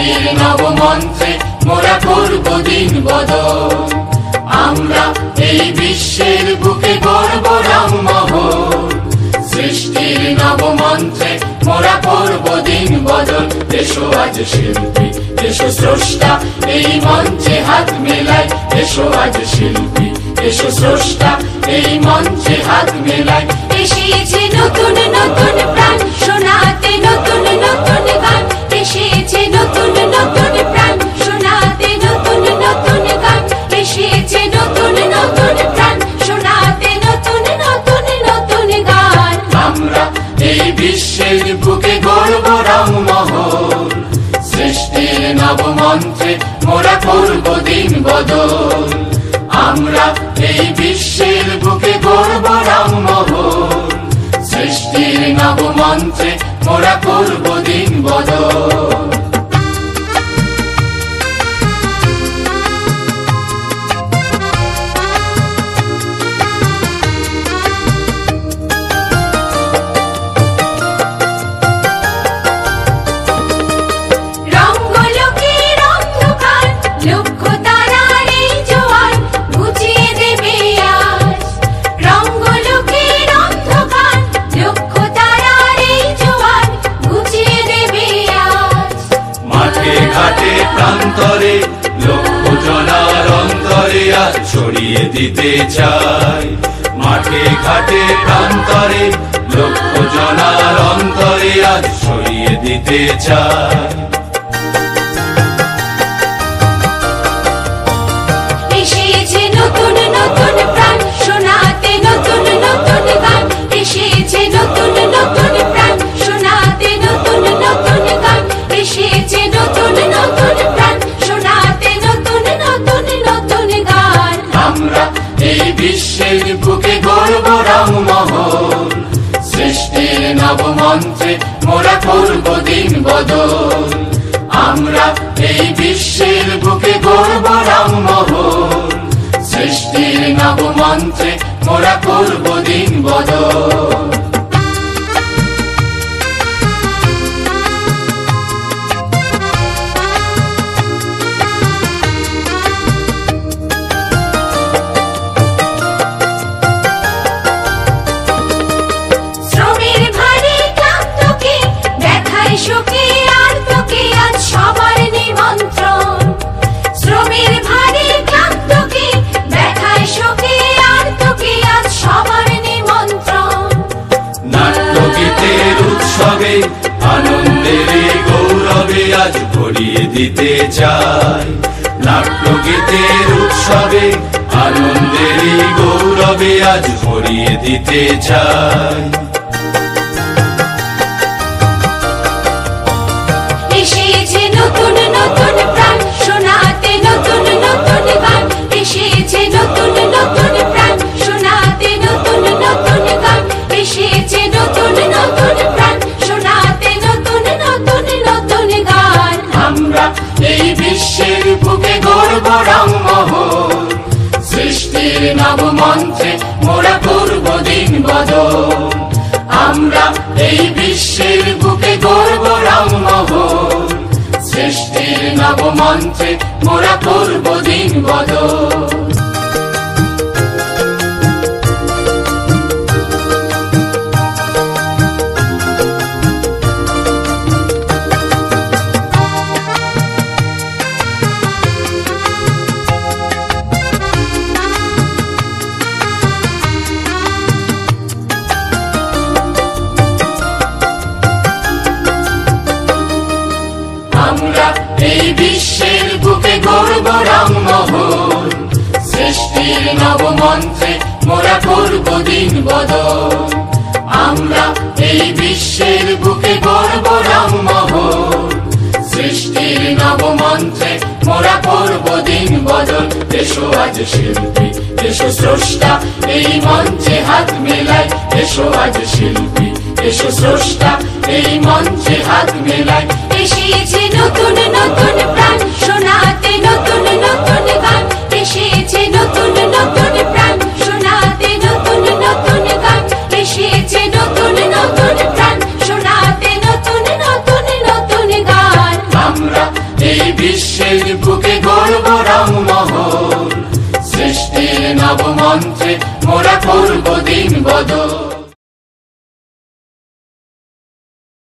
সৃষ্টির নবমন্ত্রে মোরা করব দিন বদল। আমরা এই বিশ্বের বুকে গড়ব রামমহল। সৃষ্টির নবমন্ত্রে মোরা করব দিন বদল। এসো আজ শিল্পী, এসো স্রষ্টা, এই মঞ্চে হাত মেলাই। এসো আজ শিল্পী, এসো স্রষ্টা, এই মঞ্চে হাত মেলাই। এসেছে নতুন নতুন প্রাণ শোনাতে নতুন নতুন গান। এসেছে নতুন নতুন প্রাণ শোনাতে নতুন নতুন গান। এসেছে নতুন নতুন প্রাণ শোনাতে নতুন নতুন নতুন গান। আমরা এই বিশ্বের বুকে গড়ব রামমহল। সৃষ্টির নবমন্ত্রে মোরা করব দিন বদল। আমরা এই বিশ্বের বুকে গড়ব রামমহল। সৃষ্টির নবমন্ত্রে মোরা করব দিন বদল। প্রান্তরে লক্ষ জনার অন্তরে আজ ছড়িয়ে দিতে চাই। মাঠে ঘাটে প্রান্তরে লক্ষ জনার অন্তরে আজ ছড়িয়ে দিতে চাই। এসেছে নতুন নতুন প্রাণ শোনাতে নতুন নতুন গান। এসেছে নতুন নতুন প্রাণ শোনাতে নতুন নতুন গান। এসেছে নতুন নতুন প্রাণ শোনাতে নতুন নতুন নতুন গান। আমরা এই বিশ্বের বুকে গড়ব রামমহল। সৃষ্টির নবমন্ত্রে মোরা করব দিন বদল। আমরা এই বিশ্বের বুকে গড়ব রামমহল। সৃষ্টির নবমন্ত্রে মোরা করব দিন বদল। আনন্দের গৌরবে আজ ভরিয়ে দিতে চাই। নাট্যগীতের উৎসবে আনন্দের গৌরবে আজ ভরিয়ে দিতে চাই। এসেছে নতুন নতুন প্রাণ শোনাতে নতুন নতুন গান। এসেছে নতুন নতুন প্রাণ শোনাতে নতুন নতুন গান। এসেছে নতুন নতুন প্রাণ শোনাতে নতুন নতুন নতুন গান। আমরা এই বিশ্বের বুকে গড়ব রামমহল। সৃষ্টির নবমন্ত্রে মোরা করব দিন বদল। আমরা এই বিশ্বের বুকে গড়ব রামমহল। সৃষ্টির নবমন্ত্রে মোরা করব দিন বদল। আমরা এই বিশ্বের বুকে গড়ব রামমহল। সৃষ্টির নবমন্ত্রে মোরা করব দিন বদল। আমরা এই বিশ্বের বুকে গড়ব রামমহল। সৃষ্টির নবমন্ত্রে মোরা করব দিন বদল। এসো আজ শিল্পী, এসো স্রষ্টা, এই মঞ্চে হাত মেলাই। এসো আজ শিল্পী, এসো স্রষ্টা, এই মঞ্চে হাত মেলাই। এসেছে নতুন নতুন প্রাণ শোনাতে নতুন নতুন গান। এসেছে নতুন নতুন প্রাণ শোনাতে নতুন নতুন গান। এসেছে নতুন নতুন প্রাণ শোনাতে নতুন নতুন নতুন গান। আমরা বিশ্বের বুকে গড়ব রংমহল, সৃষ্টির নবমন্ত্রে মোরা করব দিন বদল।